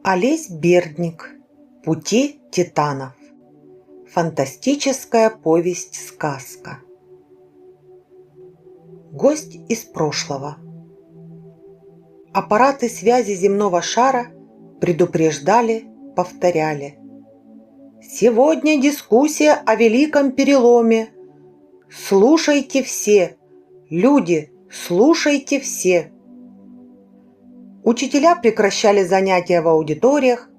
Олесь Бердник. Пути титанов. Фантастическая повесть-сказка. Гость из прошлого. Аппараты связи земного шара предупреждали, повторяли. Сегодня дискуссия о великом переломе. Слушайте все, люди, слушайте все. Учителя прекращали занятия в аудиториях,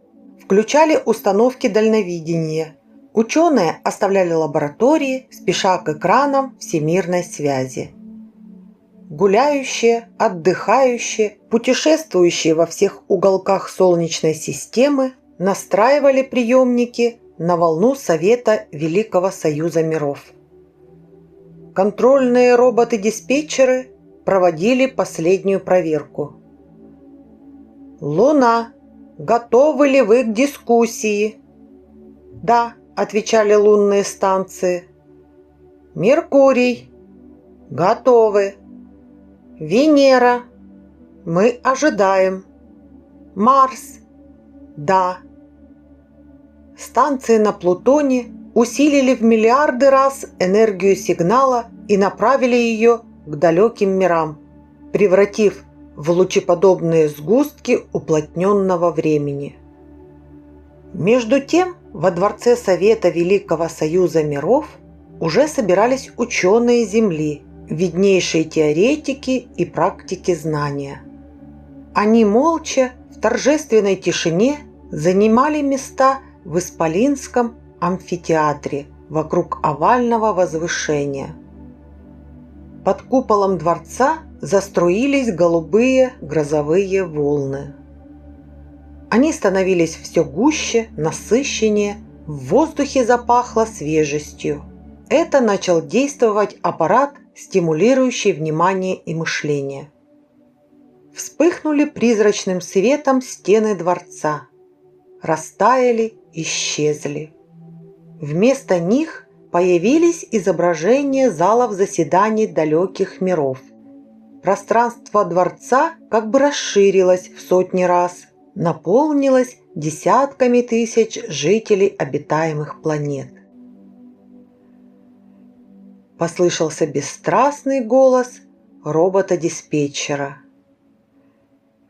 включали установки дальновидения. Ученые оставляли лаборатории, спеша к экранам всемирной связи. Гуляющие, отдыхающие, путешествующие во всех уголках Солнечной системы настраивали приемники на волну Совета Великого Союза миров. Контрольные роботы-диспетчеры проводили последнюю проверку. «Луна, готовы ли вы к дискуссии?» «Да», – отвечали лунные станции. «Меркурий, готовы». «Венера, мы ожидаем». «Марс, да». Станции на Плутоне усилили в миллиарды раз энергию сигнала и направили ее к далеким мирам, превратив в лучеподобные сгустки уплотненного времени. Между тем, во дворце Совета Великого Союза миров уже собирались ученые Земли, виднейшие теоретики и практики знания. Они молча, в торжественной тишине занимали места в Исполинском амфитеатре вокруг овального возвышения. Под куполом дворца заструились голубые грозовые волны. Они становились все гуще, насыщеннее, в воздухе запахло свежестью. Это начал действовать аппарат, стимулирующий внимание и мышление. Вспыхнули призрачным светом стены дворца. Растаяли, исчезли. Вместо них появились изображения залов заседаний далеких миров. Пространство дворца как бы расширилось в сотни раз, наполнилось десятками тысяч жителей обитаемых планет. Послышался бесстрастный голос робота-диспетчера.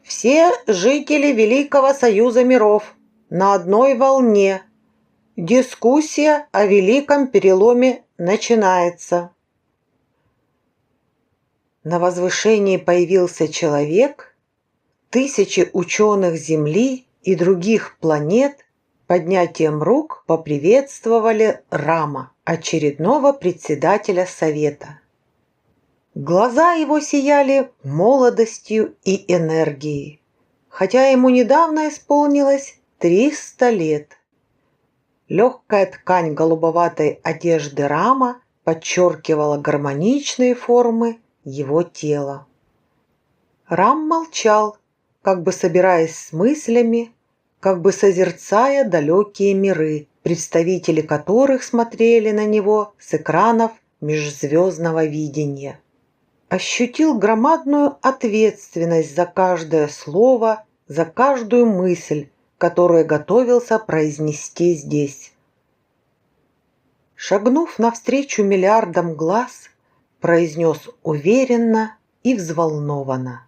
«Все жители Великого Союза миров на одной волне. Дискуссия о великом переломе начинается». На возвышении появился человек. Тысячи ученых Земли и других планет поднятием рук поприветствовали Рама, очередного председателя Совета. Глаза его сияли молодостью и энергией, хотя ему недавно исполнилось 300 лет. Легкая ткань голубоватой одежды Рама подчеркивала гармоничные формы его тела. Рам молчал, как бы собираясь с мыслями, как бы созерцая далекие миры, представители которых смотрели на него с экранов межзвездного видения. Ощутил громадную ответственность за каждое слово, за каждую мысль, которую готовился произнести здесь. Шагнув навстречу миллиардам глаз, произнес уверенно и взволнованно.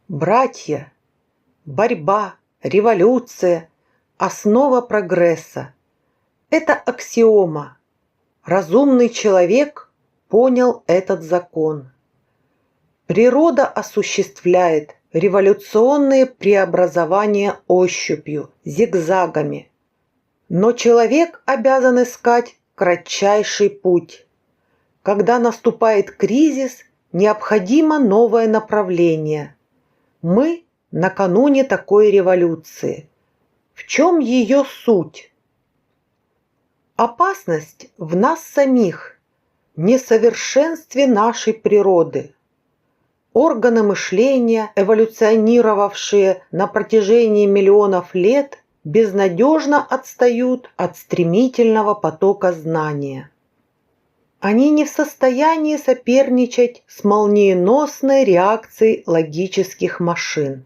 Братья, борьба, революция – основа прогресса. Это аксиома. Разумный человек понял этот закон. Природа осуществляет революционные преобразования ощупью, зигзагами. Но человек обязан искать кратчайший путь. Когда наступает кризис, необходимо новое направление. Мы накануне такой революции. В чем ее суть? Опасность в нас самих, несовершенстве нашей природы. Органы мышления, эволюционировавшие на протяжении миллионов лет, безнадежно отстают от стремительного потока знания. Они не в состоянии соперничать с молниеносной реакцией логических машин.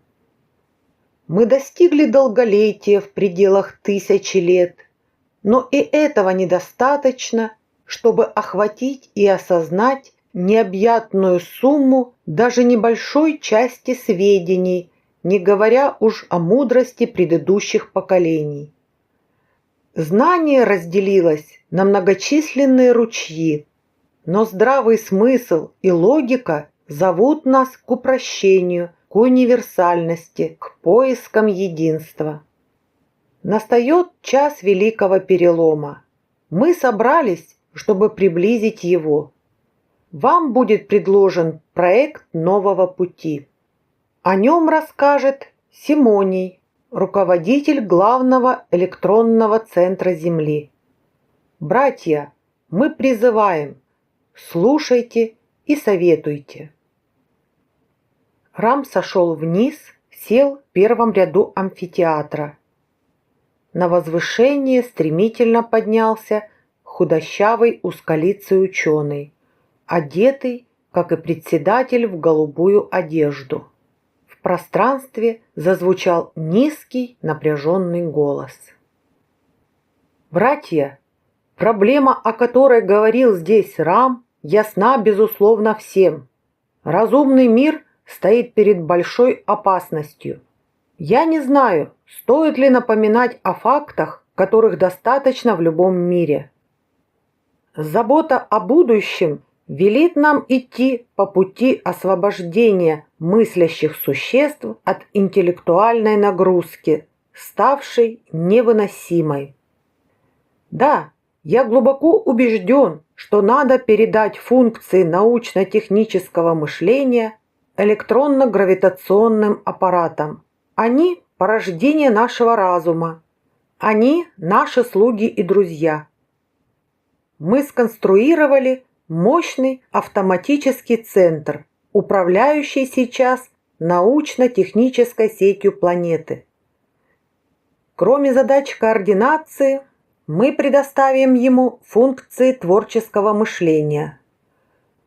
Мы достигли долголетия в пределах 1000 лет, но и этого недостаточно, чтобы охватить и осознать необъятную сумму даже небольшой части сведений, не говоря уж о мудрости предыдущих поколений. Знание разделилось на многочисленные ручьи, но здравый смысл и логика зовут нас к упрощению, к универсальности, к поискам единства. Настает час великого перелома. Мы собрались, чтобы приблизить его. Вам будет предложен проект нового пути. О нем расскажет Симоний, руководитель главного электронного центра Земли. Братья, мы призываем, слушайте и советуйте. Рам сошел вниз, сел в первом ряду амфитеатра. На возвышение стремительно поднялся худощавый узколицый ученый, одетый, как и председатель, в голубую одежду. В пространстве зазвучал низкий напряженный голос. «Братья, проблема, о которой говорил здесь Рам, ясна, безусловно, всем. Разумный мир стоит перед большой опасностью. Я не знаю, стоит ли напоминать о фактах, которых достаточно в любом мире. Забота о будущем велит нам идти по пути освобождения мыслящих существ от интеллектуальной нагрузки, ставшей невыносимой. Да, я глубоко убежден, что надо передать функции научно-технического мышления электронно-гравитационным аппаратам. Они – порождение нашего разума. Они – наши слуги и друзья. Мы сконструировали мощный автоматический центр, управляющий сейчас научно-технической сетью планеты. Кроме задач координации, мы предоставим ему функции творческого мышления.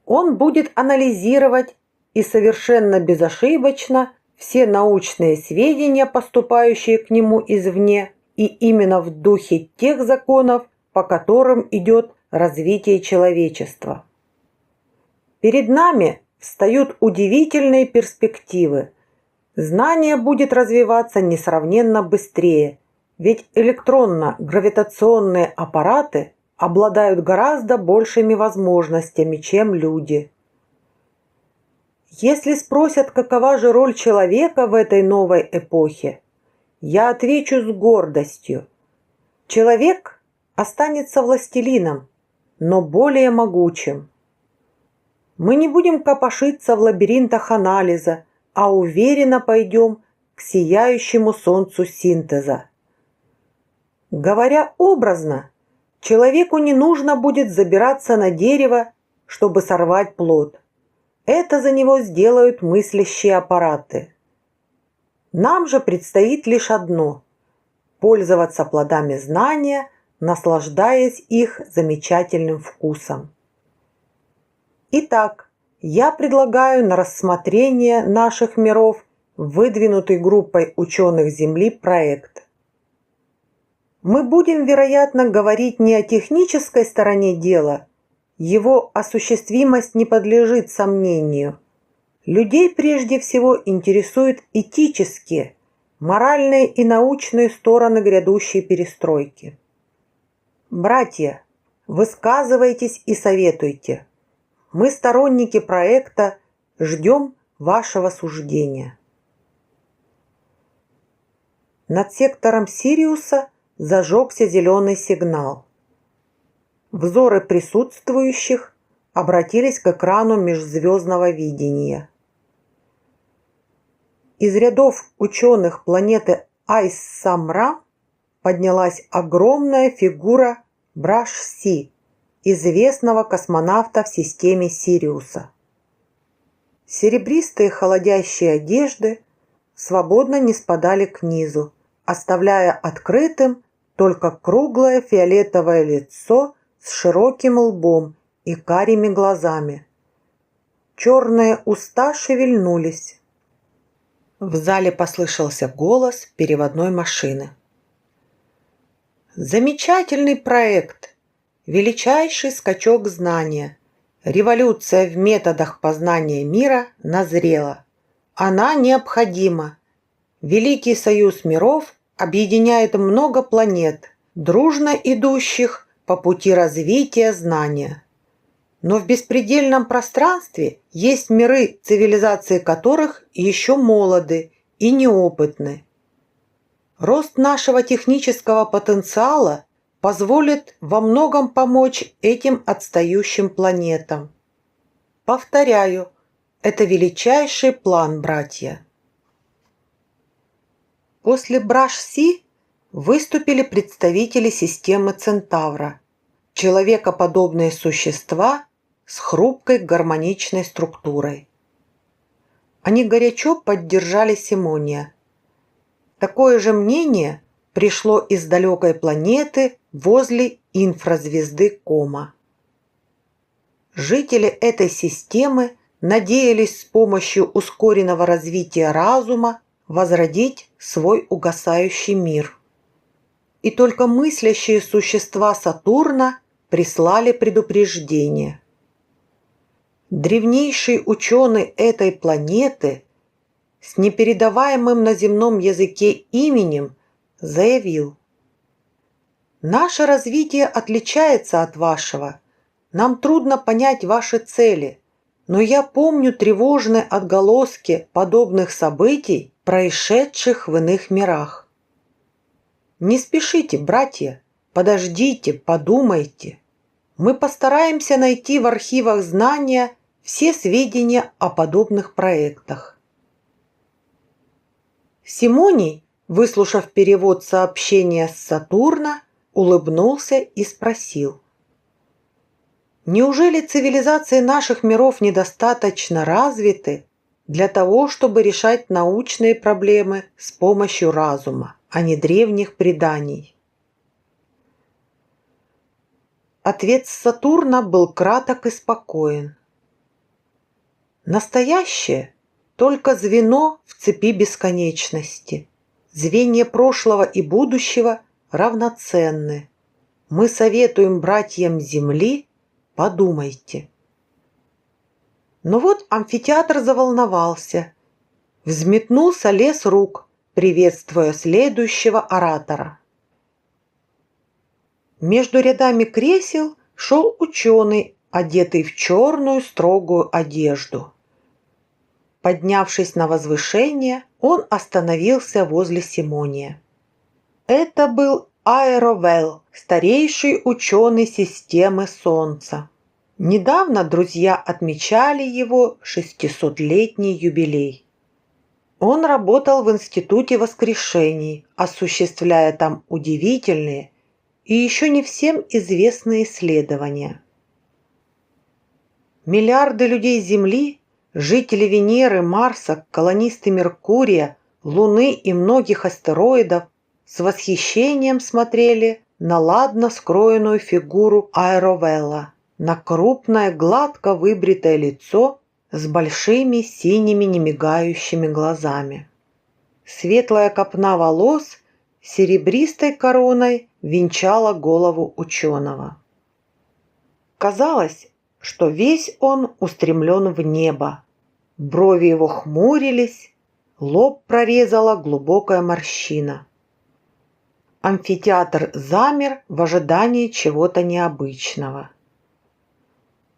Он будет анализировать и совершенно безошибочно все научные сведения, поступающие к нему извне, и именно в духе тех законов, по которым идет развитие человечества. Перед нами встают удивительные перспективы. Знание будет развиваться несравненно быстрее, ведь электронно-гравитационные аппараты обладают гораздо большими возможностями, чем люди. Если спросят, какова же роль человека в этой новой эпохе, я отвечу с гордостью. Человек останется властелином, но более могучим. Мы не будем копошиться в лабиринтах анализа, а уверенно пойдем к сияющему солнцу синтеза. Говоря образно, человеку не нужно будет забираться на дерево, чтобы сорвать плод. Это за него сделают мыслящие аппараты. Нам же предстоит лишь одно – пользоваться плодами знания, наслаждаясь их замечательным вкусом. Итак, я предлагаю на рассмотрение наших миров выдвинутый группой ученых Земли проект. Мы будем, вероятно, говорить не о технической стороне дела, его осуществимость не подлежит сомнению. Людей прежде всего интересуют этические, моральные и научные стороны грядущей перестройки. Братья, высказывайтесь и советуйте. Мы, сторонники проекта, ждем вашего суждения. Над сектором Сириуса зажегся зеленый сигнал. Взоры присутствующих обратились к экрану межзвездного видения. Из рядов ученых планеты Айс-Самра поднялась огромная фигура Браш-Си, известного космонавта в системе Сириуса. Серебристые холодящие одежды свободно не спадали к низу, оставляя открытым только круглое фиолетовое лицо с широким лбом и карими глазами. Черные уста шевельнулись. В зале послышался голос переводной машины. Замечательный проект! Величайший скачок знания. Революция в методах познания мира назрела. Она необходима. Великий союз миров объединяет много планет, дружно идущих по пути развития знания. Но в беспредельном пространстве есть миры, цивилизации которых еще молоды и неопытны. Рост нашего технического потенциала позволит во многом помочь этим отстающим планетам. Повторяю, это величайший план, братья. После Браш-Си выступили представители системы Центавра, человекоподобные существа с хрупкой гармоничной структурой. Они горячо поддержали Симония. Такое же мнение пришло из далекой планеты возле инфразвезды Кома. Жители этой системы надеялись с помощью ускоренного развития разума возродить свой угасающий мир. И только мыслящие существа Сатурна прислали предупреждение. Древнейший ученый этой планеты с непередаваемым на земном языке именем заявил: «Наше развитие отличается от вашего. Нам трудно понять ваши цели, но я помню тревожные отголоски подобных событий, происшедших в иных мирах. Не спешите, братья, подождите, подумайте. Мы постараемся найти в архивах знания все сведения о подобных проектах». Симоний, выслушав перевод сообщения с Сатурна, улыбнулся и спросил: «Неужели цивилизации наших миров недостаточно развиты для того, чтобы решать научные проблемы с помощью разума, а не древних преданий?» Ответ Сатурна был краток и спокоен. Настоящее – только звено в цепи бесконечности. Звенья прошлого и будущего равноценны. Мы советуем братьям Земли: подумайте. Но вот амфитеатр заволновался. Взметнулся лес рук, приветствуя следующего оратора. Между рядами кресел шел ученый, одетый в черную строгую одежду. Поднявшись на возвышение, он остановился возле Симония. Это был Аэровел, старейший ученый системы Солнца. Недавно друзья отмечали его 600-летний юбилей. Он работал в Институте воскрешений, осуществляя там удивительные и еще не всем известные исследования. Миллиарды людей Земли, жители Венеры, Марса, колонисты Меркурия, Луны и многих астероидов с восхищением смотрели на ладно скроенную фигуру Аэровелла, на крупное, гладко выбритое лицо с большими синими немигающими глазами. Светлая копна волос серебристой короной венчала голову ученого. Казалось, что весь он устремлен в небо. Брови его хмурились, лоб прорезала глубокая морщина. Амфитеатр замер в ожидании чего-то необычного.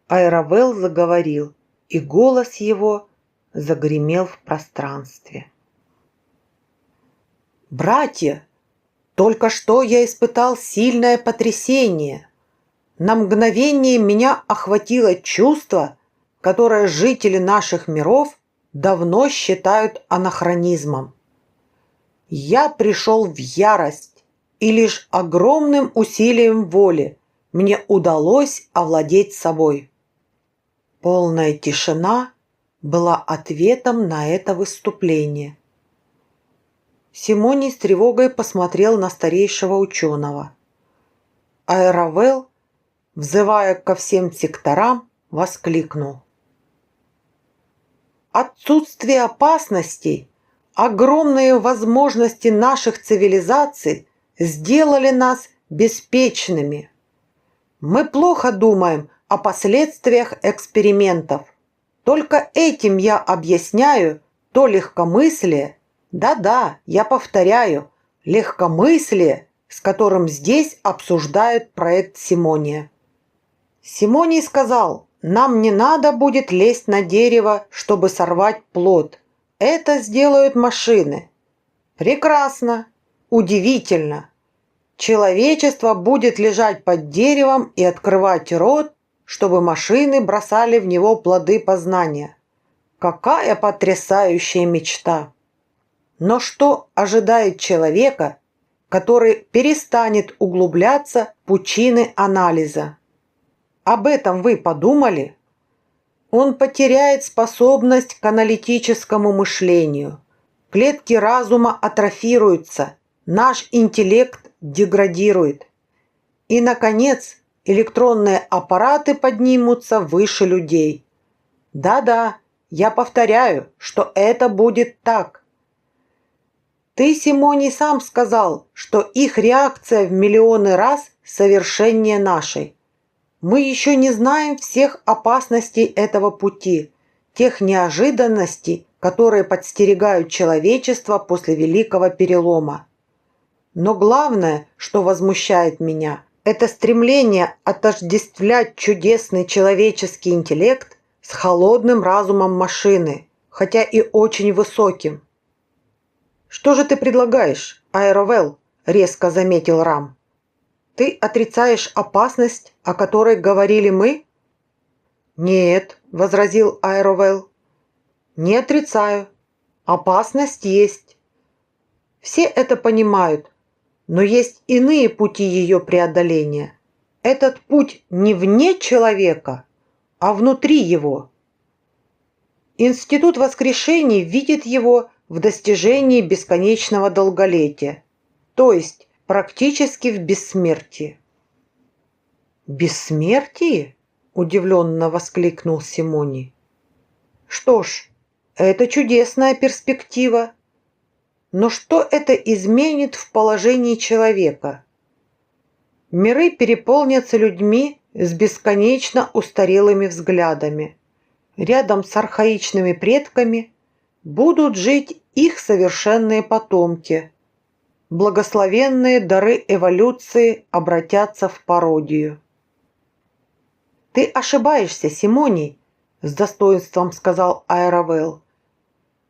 Аэровел заговорил, и голос его загремел в пространстве. «Братья, только что я испытал сильное потрясение. На мгновение меня охватило чувство, которое жители наших миров давно считают анахронизмом. Я пришел в ярость, и лишь огромным усилием воли мне удалось овладеть собой». Полная тишина была ответом на это выступление. Симоний с тревогой посмотрел на старейшего ученого. Аэровел, взывая ко всем секторам, воскликнул: «Отсутствие опасностей Огромные возможности наших цивилизаций сделали нас беспечными. Мы плохо думаем о последствиях экспериментов. Только этим я объясняю то легкомыслие, да-да, я повторяю, легкомыслие, с которым здесь обсуждают проект Симония. Симоний сказал: нам не надо будет лезть на дерево, чтобы сорвать плод. Это сделают машины. Прекрасно, удивительно. Человечество будет лежать под деревом и открывать рот, чтобы машины бросали в него плоды познания. Какая потрясающая мечта! Но что ожидает человека, который перестанет углубляться в пучины анализа? Об этом вы подумали? Он потеряет способность к аналитическому мышлению. Клетки разума атрофируются, наш интеллект деградирует. И, наконец, электронные аппараты поднимутся выше людей. Да-да, я повторяю, что это будет так. Ты, Симоний, сам сказал, что их реакция в миллионы раз совершеннее нашей. Мы еще не знаем всех опасностей этого пути, тех неожиданностей, которые подстерегают человечество после Великого Перелома. Но главное, что возмущает меня, это стремление отождествлять чудесный человеческий интеллект с холодным разумом машины, хотя и очень высоким. «Что же ты предлагаешь, Аэровелл?» – резко заметил Рам. «Ты отрицаешь опасность, о которой говорили мы?» «Нет», – возразил Аэровелл. «Не отрицаю. Опасность есть. Все это понимают, но есть иные пути ее преодоления. Этот путь не вне человека, а внутри его. Институт воскрешений видит его в достижении бесконечного долголетия, то есть практически в бессмертии». «Бессмертие?» – удивленно воскликнул Симоний. «Что ж, это чудесная перспектива. Но что это изменит в положении человека? Миры переполнятся людьми с бесконечно устарелыми взглядами. Рядом с архаичными предками будут жить их совершенные потомки. Благословенные дары эволюции обратятся в пародию». «Ты ошибаешься, Симоний», – с достоинством сказал Аэровелл.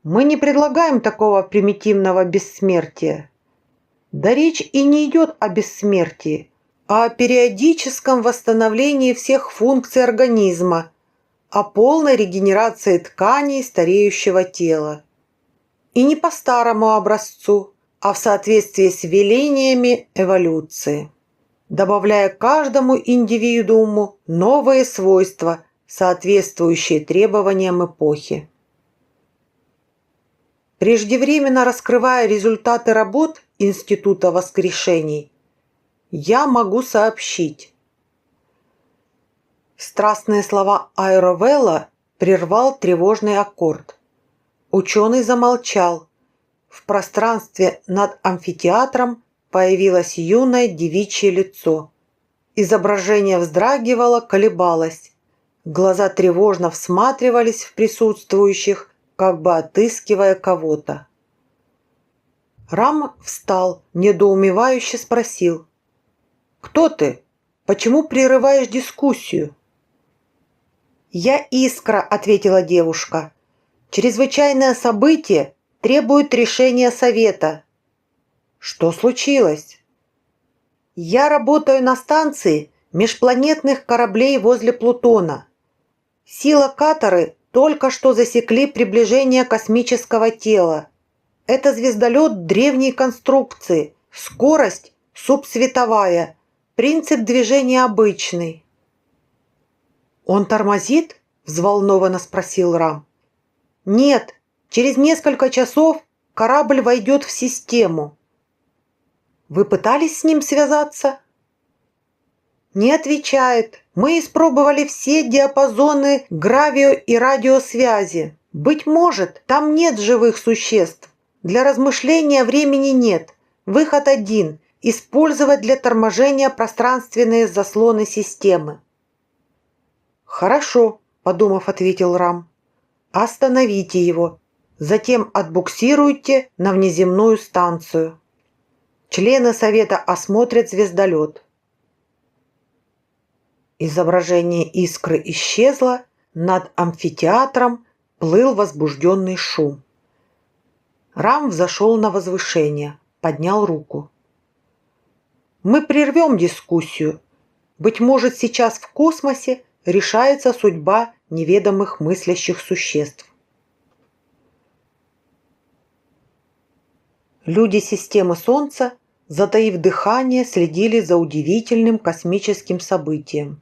«Мы не предлагаем такого примитивного бессмертия. Да речь и не идет о бессмертии, а о периодическом восстановлении всех функций организма, о полной регенерации тканей стареющего тела. И не по старому образцу, а в соответствии с велениями эволюции, добавляя каждому индивидууму новые свойства, соответствующие требованиям эпохи. Преждевременно раскрывая результаты работ Института воскрешений, я могу сообщить». Страстные слова Аэровелла прервал тревожный аккорд. Ученый замолчал. В пространстве над амфитеатром появилось юное девичье лицо. Изображение вздрагивало, колебалось. Глаза тревожно всматривались в присутствующих, как бы отыскивая кого-то. Рам встал, недоумевающе спросил: «Кто ты? Почему прерываешь дискуссию?» «Я Искра», — ответила девушка. «Чрезвычайное событие требует решения совета». «Что случилось?» «Я работаю на станции межпланетных кораблей возле Плутона. Силокаторы только что засекли приближение космического тела. Это звездолет древней конструкции, скорость субсветовая, принцип движения обычный». «Он тормозит?» – взволнованно спросил Рам. «Нет, через несколько часов корабль войдет в систему». «Вы пытались с ним связаться?» «Не отвечает. Мы испробовали все диапазоны гравио- и радиосвязи. Быть может, там нет живых существ, Для размышления времени нет. Выход один – использовать для торможения пространственные заслоны системы. «Хорошо», – подумав, ответил Рам. «Остановите его. Затем отбуксируйте на внеземную станцию. Члены Совета осмотрят звездолет». Изображение искры исчезло, над амфитеатром плыл возбужденный шум. Рам взошел на возвышение, поднял руку. «Мы прервем дискуссию. Быть может, сейчас в космосе решается судьба неведомых мыслящих существ». Люди системы Солнца, затаив дыхание, следили за удивительным космическим событием.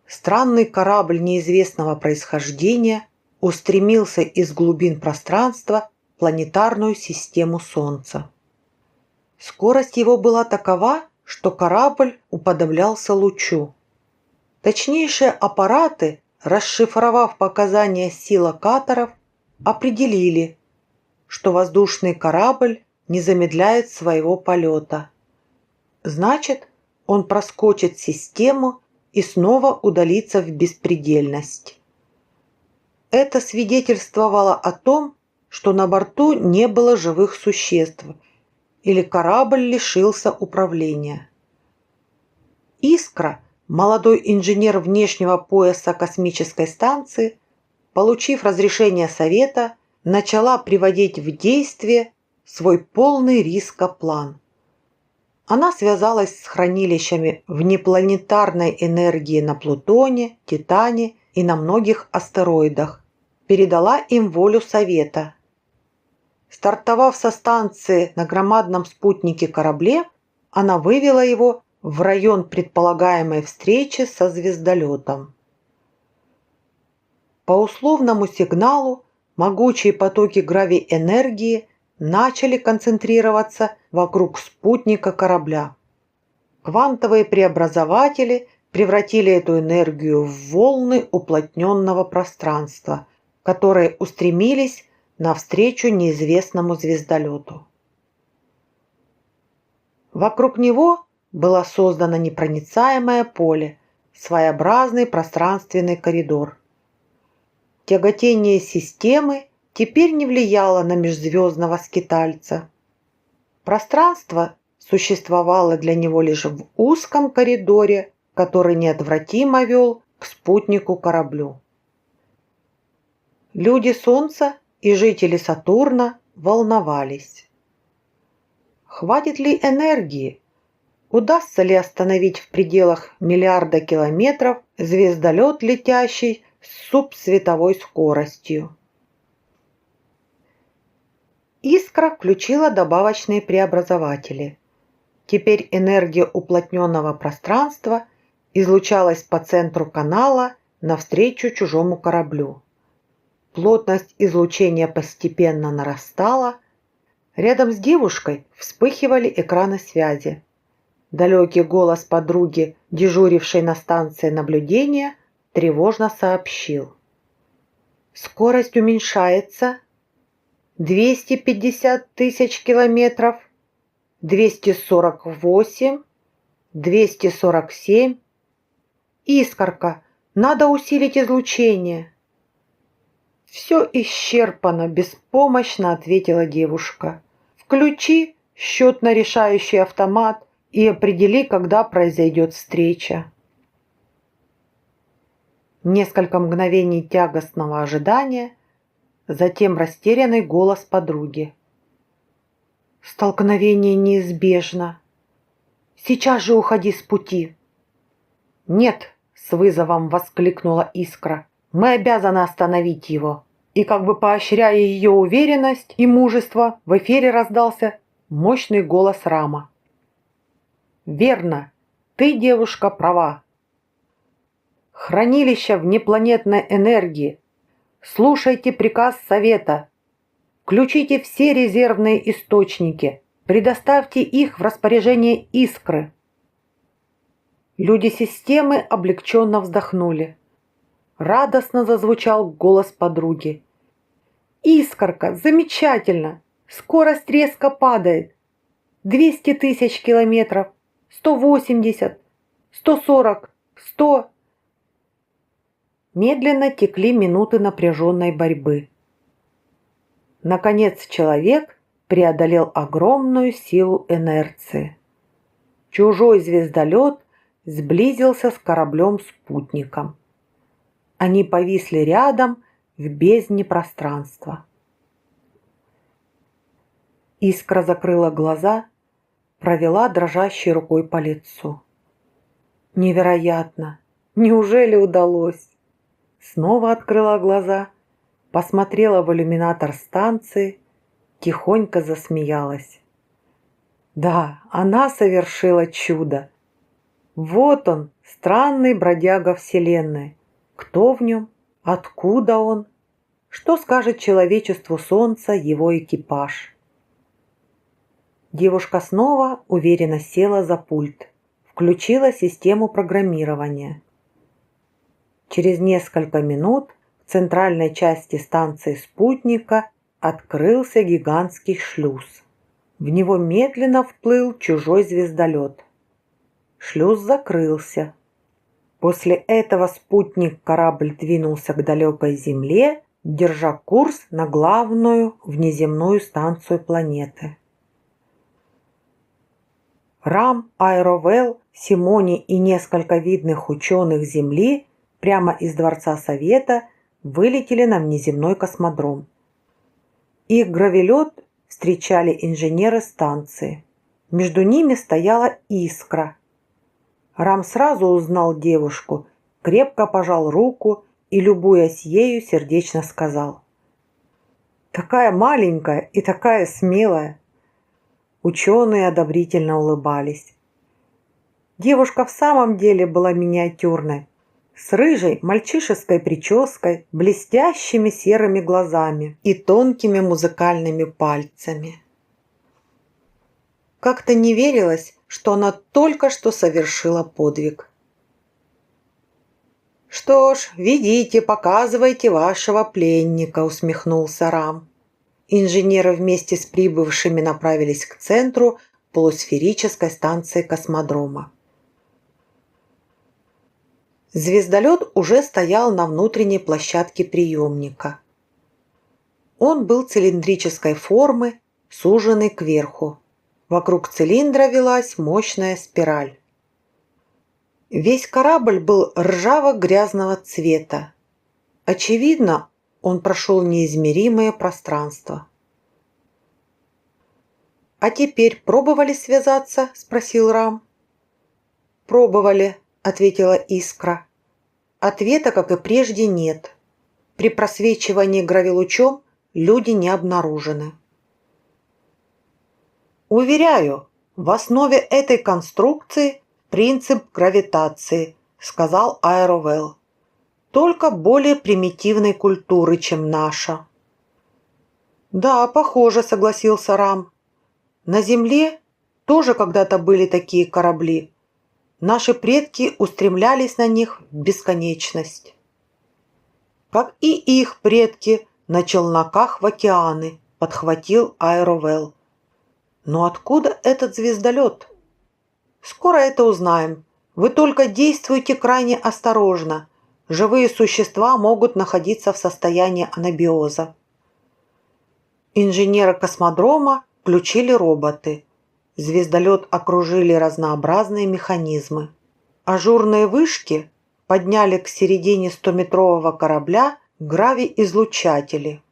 Странный корабль неизвестного происхождения устремился из глубин пространства в планетарную систему Солнца. Скорость его была такова, что корабль уподоблялся лучу. Точнейшие аппараты, расшифровав показания силокаторов, определили, что воздушный корабль не замедляет своего полета. Значит, он проскочит систему и снова удалится в беспредельность. Это свидетельствовало о том, что на борту не было живых существ или корабль лишился управления. Искра, молодой инженер внешнего пояса космической станции, получив разрешение Совета, начала приводить в действие свой полный риска план. Она связалась с хранилищами внепланетарной энергии на Плутоне, Титане и на многих астероидах, передала им волю Совета. Стартовав со станции на громадном спутнике-корабле, она вывела его в район предполагаемой встречи со звездолетом. По условному сигналу могучие потоки гравиэнергии начали концентрироваться вокруг спутника корабля. Квантовые преобразователи превратили эту энергию в волны уплотненного пространства, которые устремились навстречу неизвестному звездолету. Вокруг него было создано непроницаемое поле, своеобразный пространственный коридор. Тяготение системы теперь не влияло на межзвездного скитальца. Пространство существовало для него лишь в узком коридоре, который неотвратимо вел к спутнику-кораблю. Люди Солнца и жители Сатурна волновались. Хватит ли энергии? Удастся ли остановить в пределах миллиарда километров звездолет, летящий с субсветовой скоростью? Искра включила добавочные преобразователи. Теперь энергия уплотненного пространства излучалась по центру канала навстречу чужому кораблю. Плотность излучения постепенно нарастала. Рядом с девушкой вспыхивали экраны связи. Далекий голос подруги, дежурившей на станции наблюдения, тревожно сообщил: «Скорость уменьшается. 250 тысяч километров, 248, 247. Искорка, надо усилить излучение». «Все исчерпано», – беспомощно ответила девушка. «Включи счетно-решающий автомат и определи, когда произойдет встреча». Несколько мгновений тягостного ожидания, затем растерянный голос подруги. «Столкновение неизбежно. Сейчас же уходи с пути». «Нет», – с вызовом воскликнула Искра, – «мы обязаны остановить его». И как бы поощряя ее уверенность и мужество, в эфире раздался мощный голос Рама. «Верно, ты, девушка, права. Хранилище внепланетной энергии. Слушайте приказ Совета. Включите все резервные источники. Предоставьте их в распоряжение Искры». Люди системы облегченно вздохнули. Радостно зазвучал голос подруги. «Искорка, замечательно! Скорость резко падает. 200 тысяч километров, 180, 140, 100. Медленно текли минуты напряженной борьбы. Наконец человек преодолел огромную силу инерции. Чужой звездолет сблизился с кораблем-спутником. Они повисли рядом в бездне пространства. Искра закрыла глаза, провела дрожащей рукой по лицу. Невероятно! Неужели удалось? Снова открыла глаза, посмотрела в иллюминатор станции, тихонько засмеялась. Да, она совершила чудо. Вот он, странный бродяга Вселенной. Кто в нем? Откуда он? Что скажет человечеству Солнца его экипаж? Девушка снова уверенно села за пульт, включила систему программирования. Через несколько минут в центральной части станции спутника открылся гигантский шлюз. В него медленно вплыл чужой звездолет. Шлюз закрылся. После этого спутник-корабль двинулся к далекой Земле, держа курс на главную внеземную станцию планеты. Рам, Айровелл, Симони и несколько видных ученых Земли прямо из Дворца Совета вылетели на внеземной космодром. Их гравелет встречали инженеры станции. Между ними стояла Искра. Рам сразу узнал девушку, крепко пожал руку и, любуясь ею, сердечно сказал: «Такая маленькая и такая смелая!» Ученые одобрительно улыбались. Девушка в самом деле была миниатюрной, с рыжей мальчишеской прической, блестящими серыми глазами и тонкими музыкальными пальцами. Как-то не верилось, что она только что совершила подвиг. «Что ж, ведите, показывайте вашего пленника», — усмехнулся Рам. Инженеры вместе с прибывшими направились к центру полусферической станции космодрома. Звездолет уже стоял на внутренней площадке приемника. Он был цилиндрической формы, суженный кверху. Вокруг цилиндра велась мощная спираль. Весь корабль был ржаво-грязного цвета. Очевидно, он прошел неизмеримое пространство. «А теперь пробовали связаться?» – спросил Рам. «Пробовали», – ответила Искра. «Ответа, как и прежде, нет. При просвечивании гравилучом люди не обнаружены». «Уверяю, в основе этой конструкции принцип гравитации», – сказал Айровелл. «Только более примитивной культуры, чем наша». «Да, похоже», – согласился Рам. «На Земле тоже когда-то были такие корабли. Наши предки устремлялись на них в бесконечность. Как и их предки на челноках в океаны», – подхватил Айровелл. «Но откуда этот звездолет?» «Скоро это узнаем. Вы только действуйте крайне осторожно. Живые существа могут находиться в состоянии анабиоза». Инженеры космодрома включили роботы. Звездолет окружили разнообразные механизмы. Ажурные вышки подняли к середине 100-метрового корабля гравиизлучатели.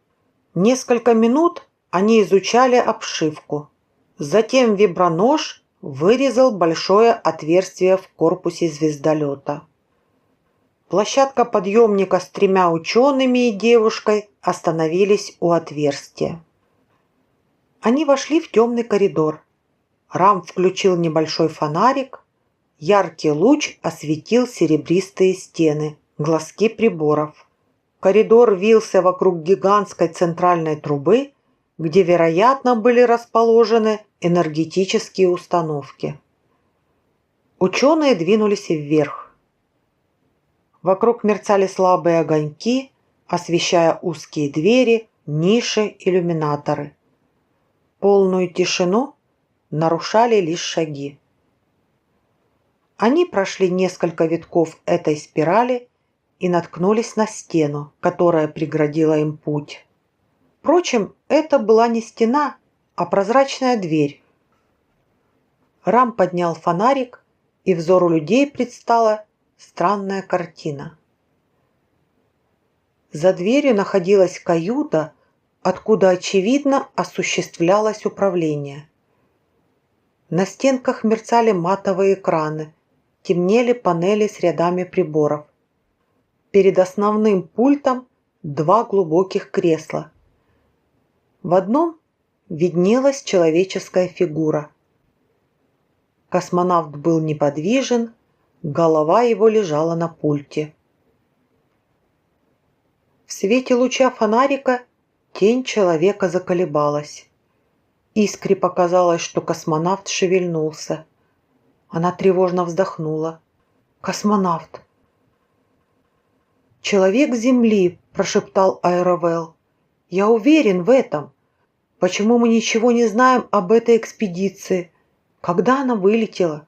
Несколько минут они изучали обшивку. Затем вибронож вырезал большое отверстие в корпусе звездолета. Площадка подъемника с 3 учеными и девушкой остановились у отверстия. Они вошли в темный коридор. Рам включил небольшой фонарик. Яркий луч осветил серебристые стены, глазки приборов. Коридор вился вокруг гигантской центральной трубы, где, вероятно, были расположены энергетические установки. Ученые двинулись вверх. Вокруг мерцали слабые огоньки, освещая узкие двери, ниши, иллюминаторы. Полную тишину нарушали лишь шаги. Они прошли несколько витков этой спирали и наткнулись на стену, которая преградила им путь. Впрочем, это была не стена, а прозрачная дверь. Рам поднял фонарик, и взору людей предстала странная картина. За дверью находилась каюта, откуда, очевидно, осуществлялось управление. На стенках мерцали матовые экраны, темнели панели с рядами приборов. Перед основным пультом два глубоких кресла. В одном виднелась человеческая фигура. Космонавт был неподвижен, голова его лежала на пульте. В свете луча фонарика тень человека заколебалась. Искре показалось, что космонавт шевельнулся. Она тревожно вздохнула. «Космонавт!» «Человек Земли!» – прошептал Айровелл. «Я уверен в этом. Почему мы ничего не знаем об этой экспедиции? Когда она вылетела?»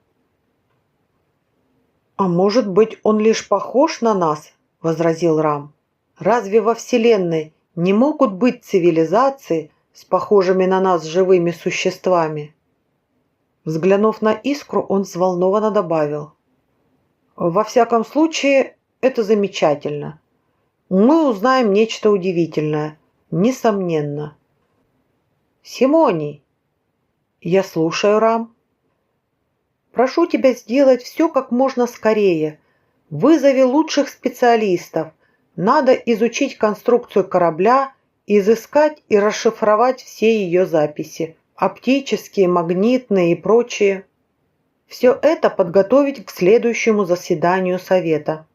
«А может быть, он лишь похож на нас?» – возразил Рам. «Разве во Вселенной не могут быть цивилизации с похожими на нас живыми существами?» Взглянув на Искру, он взволнованно добавил. «Во всяком случае, это замечательно. Мы узнаем нечто удивительное, несомненно». «Симоний!» «Я слушаю, Рам». «Прошу тебя сделать все как можно скорее. Вызови лучших специалистов. Надо изучить конструкцию корабля, изыскать и расшифровать все ее записи. Оптические, магнитные и прочие. Все это подготовить к следующему заседанию совета».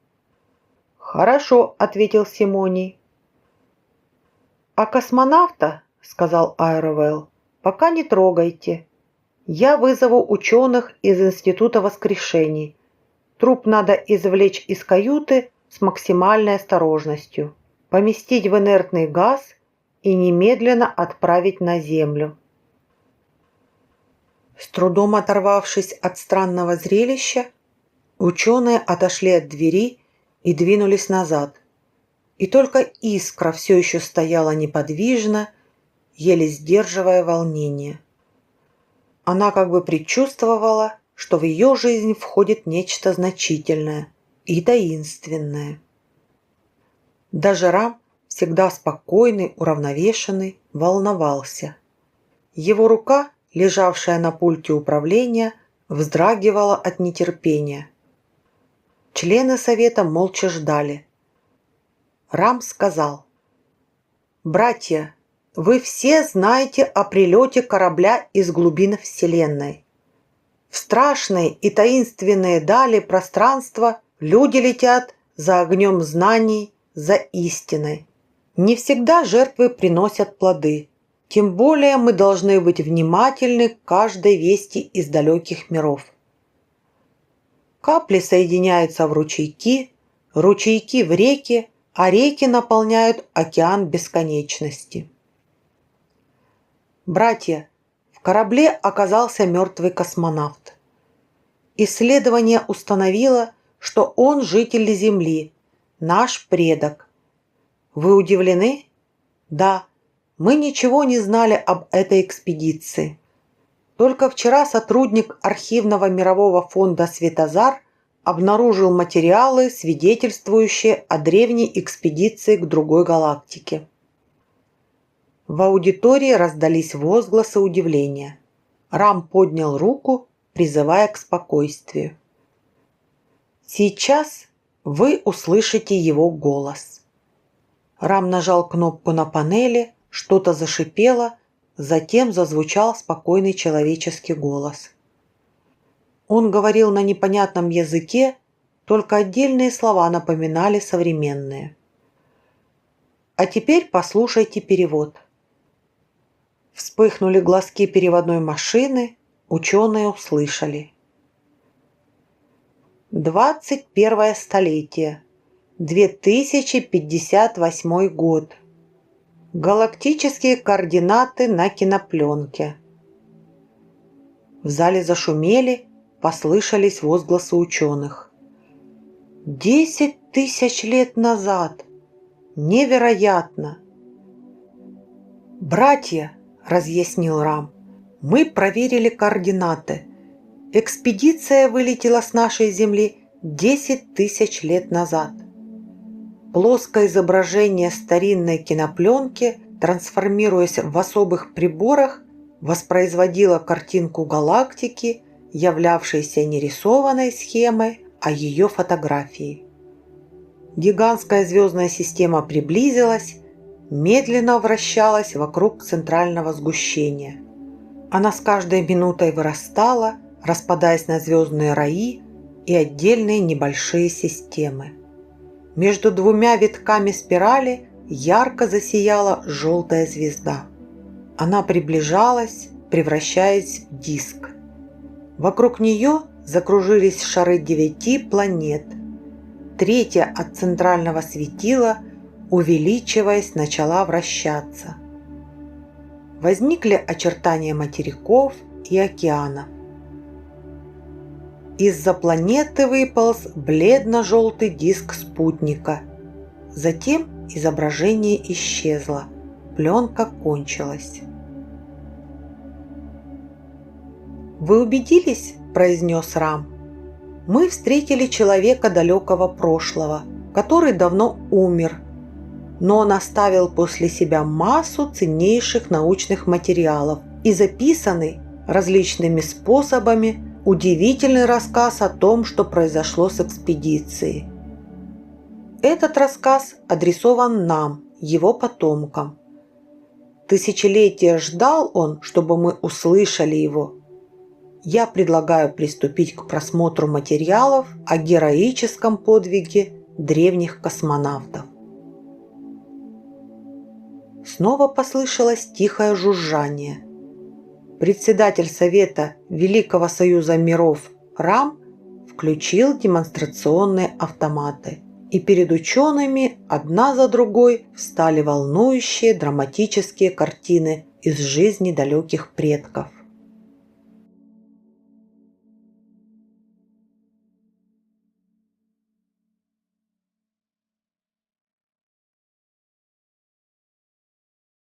«Хорошо», — ответил Симоний. «А космонавта, — сказал Айровелл, — пока не трогайте. Я вызову ученых из Института воскрешений. Труп надо извлечь из каюты с максимальной осторожностью, поместить в инертный газ и немедленно отправить на Землю». С трудом оторвавшись от странного зрелища, ученые отошли от двери и двинулись назад. И только Искра все еще стояла неподвижно, еле сдерживая волнение. Она как бы предчувствовала, что в ее жизнь входит нечто значительное и таинственное. Даже Рам, всегда спокойный, уравновешенный, волновался. Его рука, лежавшая на пульте управления, вздрагивала от нетерпения. Члены совета молча ждали. Рам сказал: «Братья, вы все знаете о прилете корабля из глубин Вселенной. В страшные и таинственные дали пространства люди летят за огнем знаний, за истиной. Не всегда жертвы приносят плоды. Тем более мы должны быть внимательны к каждой вести из далеких миров. Капли соединяются в ручейки, ручейки в реки, а реки наполняют океан бесконечности. Братья, в корабле оказался мертвый космонавт. Исследование установило, что он житель Земли, наш предок. Вы удивлены? Да, мы ничего не знали об этой экспедиции. Только вчера сотрудник архивного мирового фонда «Светозар» обнаружил материалы, свидетельствующие о древней экспедиции к другой галактике. В аудитории раздались возгласы удивления. Рам поднял руку, призывая к спокойствию. Сейчас вы услышите его голос. Рам нажал кнопку на панели, что-то зашипело, затем зазвучал спокойный человеческий голос. Он говорил на непонятном языке, только отдельные слова напоминали современные. А теперь послушайте перевод. Вспыхнули глазки переводной машины, ученые услышали. 21 столетие, 2058 год. Галактические координаты на кинопленке. В зале зашумели, послышались возгласы ученых. 10 тысяч лет назад! Невероятно! «Братья», — разъяснил Рам, — «мы проверили координаты. Экспедиция вылетела с нашей Земли 10 тысяч лет назад. Плоское изображение старинной кинопленки, трансформируясь в особых приборах, воспроизводило картинку галактики, являвшейся не рисованной схемой, а ее фотографией. Гигантская звездная система приблизилась, медленно вращалась вокруг центрального сгущения. Она с каждой минутой вырастала, распадаясь на звездные раи и отдельные небольшие системы. Между двумя витками спирали ярко засияла желтая звезда. Она приближалась, превращаясь в диск. Вокруг нее закружились шары 9 планет. Третья от центрального светила, увеличиваясь, начала вращаться. Возникли очертания материков и океанов. Из-за планеты выполз бледно-желтый диск спутника. Затем изображение исчезло, пленка кончилась. «Вы убедились?» – произнес Рам. «Мы встретили человека далекого прошлого, который давно умер, но он оставил после себя массу ценнейших научных материалов и записанный различными способами удивительный рассказ о том, что произошло с экспедицией. Этот рассказ адресован нам, его потомкам. Тысячелетия ждал он, чтобы мы услышали его. Я предлагаю приступить к просмотру материалов о героическом подвиге древних космонавтов». Снова послышалось тихое жужжание. Председатель Совета Великого Союза Миров Рам включил демонстрационные автоматы, и перед учеными одна за другой встали волнующие драматические картины из жизни далеких предков.